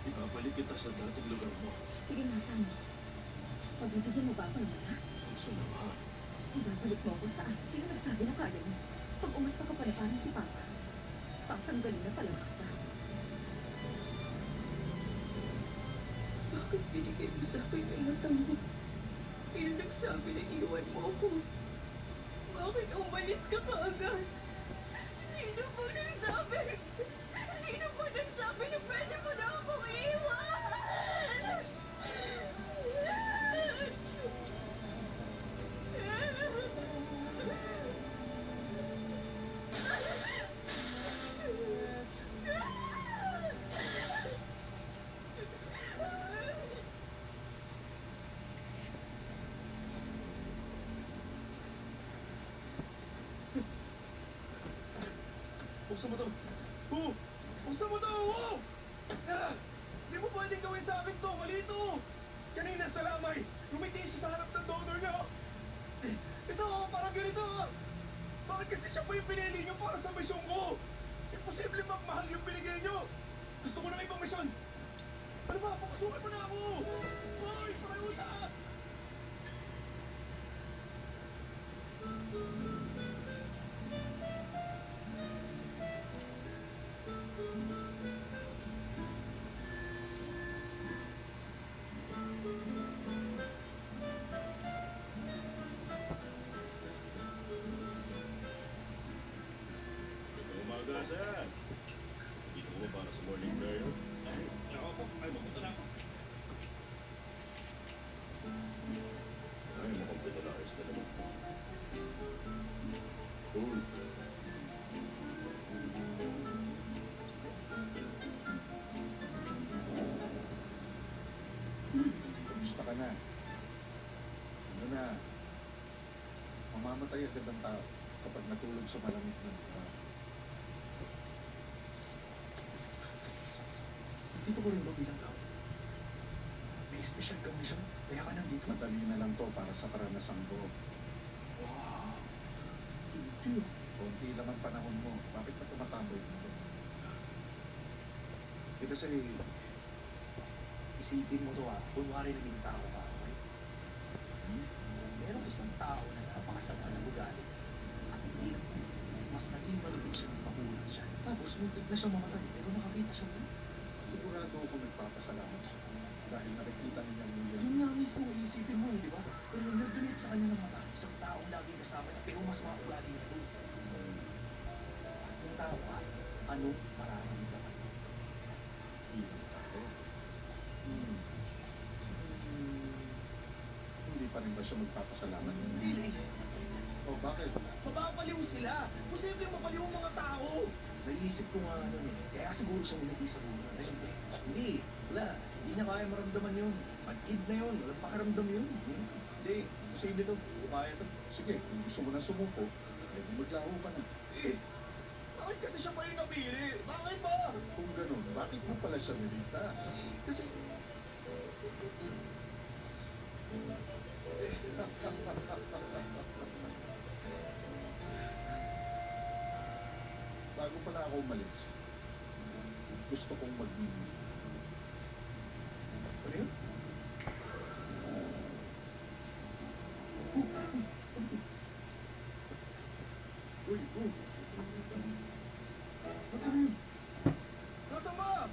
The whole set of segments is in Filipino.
Ibabalik kita sa dating lugar mo. Sige nga, tama. Pagbibigyan mo ba ako ng wala? Susunod ha. Ibabalik mo ako saan? Sino nagsabi na kaya mo? Pag umasta ka pala parang si Papa, tatanggalin na pala kita. Bakit binigay mo sa akin ang latang mo? Sino nagsabi na iwan mo ako? Bakit umalis ka kaagad? Sino ba nagsabi? Sino ba nagsabi na pwede mo na akong iwan? Buksan mo to! Buksan mo to! Di mo pwedeng gawin sa akin to! Mali to! Kanina sa lamay, lumiti siya sa harap ng donor niya! Ito, parang ganito! Bakit kasi siya pa yung pinili niyo para sa misyon ko? Imposible magmahal yung binigay niyo! Gusto ko ng ibang misyon! Ano ba? Papasukin mo na ako! Hoy! Paralusa! Umaga, sir. Dito ko ba para sa morning prayer? Ay, ako po. Ay, mapunta na ako. Ay, makumpleto na ayos ka naman. Cool. Kumusta ka na? Ano na? Mamamatay agad ang tao kapag natulog sa malamig ng tao. Dito ko rin ba bilang tao? May special condition, kaya ka nandito. Madali na lang to para sa karanasan ko. Wow! Hindi. Konti lang ang panahon mo. Bakit ka tumatamboy dito? Eh kasi, isipin mo to kunwari naging tao ka, okay? Merong isang tao na napakasama ng ugali at hindi mas naging malulog siya ng magulang siya. Tapos muntik na siya mamatay, pero nakakita siya mo. Sigurado ako nagpapasalamat siya. Dahil nakikita niya yung Yun nga mismo iisipin mo, di ba? Pero yung nag-donate sa kanya ng mata, isang taong lagi kasama niya, pero mas maugali na doon. At kung tao ka, ano mararamdaman mo? ilang tao. Hindi pa rin ba siya magpapasalamat? Hindi! O bakit? Mababaliw sila! Posibleng mabaliw ang mga tao! Naisip ko nga ano kaya siguro siya nilagay sa buhay na hindi. Hindi, wala. Hindi niya kaya maramdaman yun. Pag-kid na yun, walang pakiramdam yun. Hindi, posible to. Hindi kaya to. Sige, kung gusto mo na sumuko, pwede maglaho ka na. Eh, bakit kasi siya pa yung napili? Bakit ba? Kung ganun, bakit mo pala siya nilita? Kasi... Bago pala ako umalis, gusto kong mag-mini. Ano yun? Uy, uy! Nasaan yun? Nasaan ba?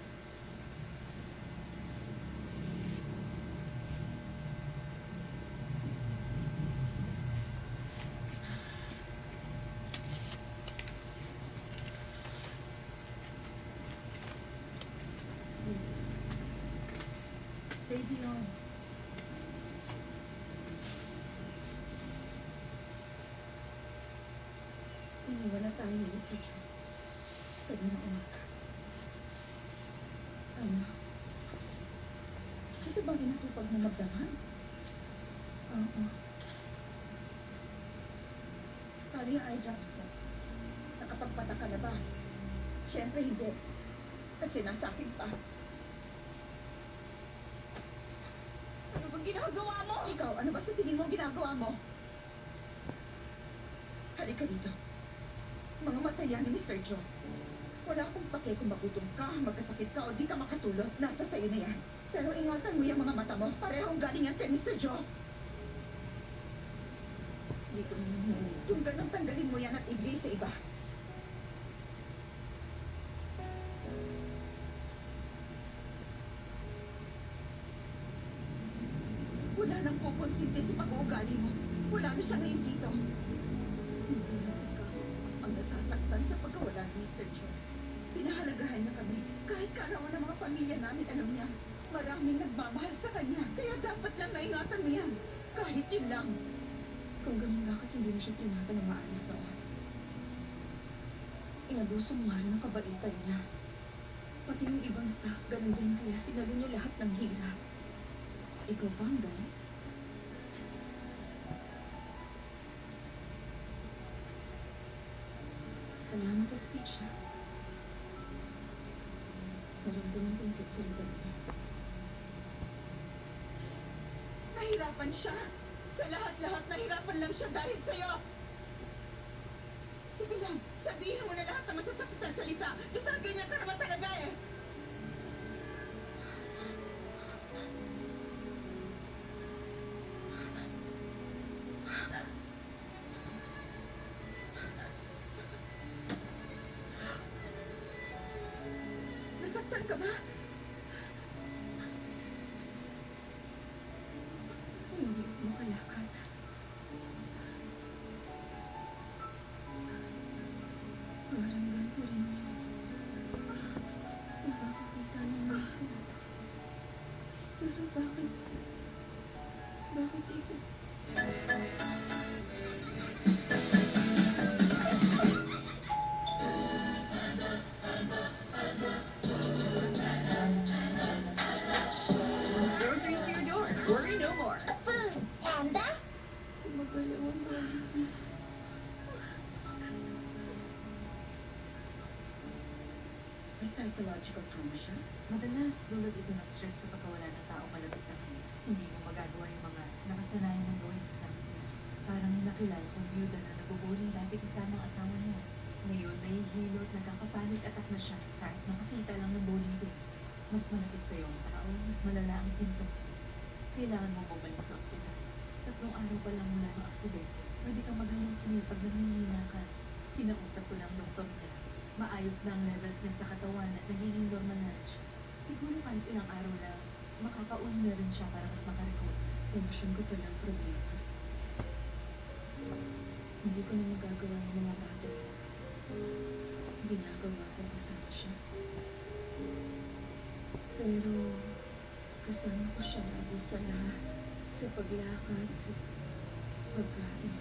Baby, oh. Iniwan na tayo ni Sir Joe. Kanina umaga. Ano? Ito ba ginatupag mo magdaman? Oo. Paano yung eye drops mo? Nakapagpata ka na ba? Siyempre hindi. Kasi nasa akin pa. Ano bang ginagawa mo? Ikaw, ano ba sa tingin mo ginagawa mo? Halika dito. Mga mata yan ni Mr. Joe. Wala akong pake kung magutom ka, magkasakit ka o di ka makatulog. Nasa sayo na yan. Pero ingatan mo yung mga mata mo. Parehong galing yan kay Mr. Joe. Hindi ko naman hindi. Kung ganun, tanggalin mo yan at ibigay sa iba. Wala nang kukonsinti sa pag-uugali mo. Wala na siya ngayon dito. Hindi lang ikaw ang nasasaktan sa pagkawala ni Mr. Joe. Pinahalagahan niya kami. Kahit kaarawan ng mga pamilya namin, alam niya. Maraming nagmamahal sa kanya. Kaya dapat lang naingatan mo yan. Kahit yun lang. Kung ganun, bakit hindi mo siya tinata na maayos noon? Inabuso mo nga rin ang kabaitan niya. Pati yung ibang staff, ganun din kaya sinalo niya lahat ng hirap. Ikaw pa ang ganun? Salamat sa speech, ha? Naramdaman ko yung sinseridad niya. Nahirapan siya. Sa lahat-lahat, nahirapan lang siya dahil sa'yo. Sige lang, sabihin mo na lahat ng masasakit na salita. Total, ganyan ka naman talaga eh. Nasaktan ka ba? Hindi ko makalakad. Parang ganito rin yun. Nakakakita naman ako. Pero bakit? Bakit ikaw? Groceries to your door. Worry no more. Food, Panda? Gumagalaw ang balik niya. May psychological trauma siya. Madalas, dulot ito ng stress sa pagkawala ng tao malapit sa kanya. Hindi mo magagawa yung mga nakasanayan ng gawin kasama sila. Parang yung nakilala kong byuda na nabubuling dati kasama ang asawa niya. Ngayon, nahihilo at nagkakapanik attack na siya kahit makakita lang ng bowling games. Mas malapit sa iyong tao, mas malala ang symptoms mo. Kailangan mo bumalik sa ospital. 3 araw pa lang mula ng aksidente. Pwede kang maghalusingin pag nanghihina ka. Kinausap ko ng doktor niya. Maayos na ang levels niya sa katawan at nagiging normal na rin siya. Siguro kahit ilang araw lang, makakauwi na rin siya para mas makarecover. Tension ko pala ang problema. Hindi ko na magagawa ng mga bagay na ginagawa ko kasama siya. Pero kasama ko siya lagi sa lahat. Sa paglakad, sa pagkain.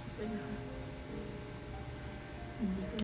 Sa lahat.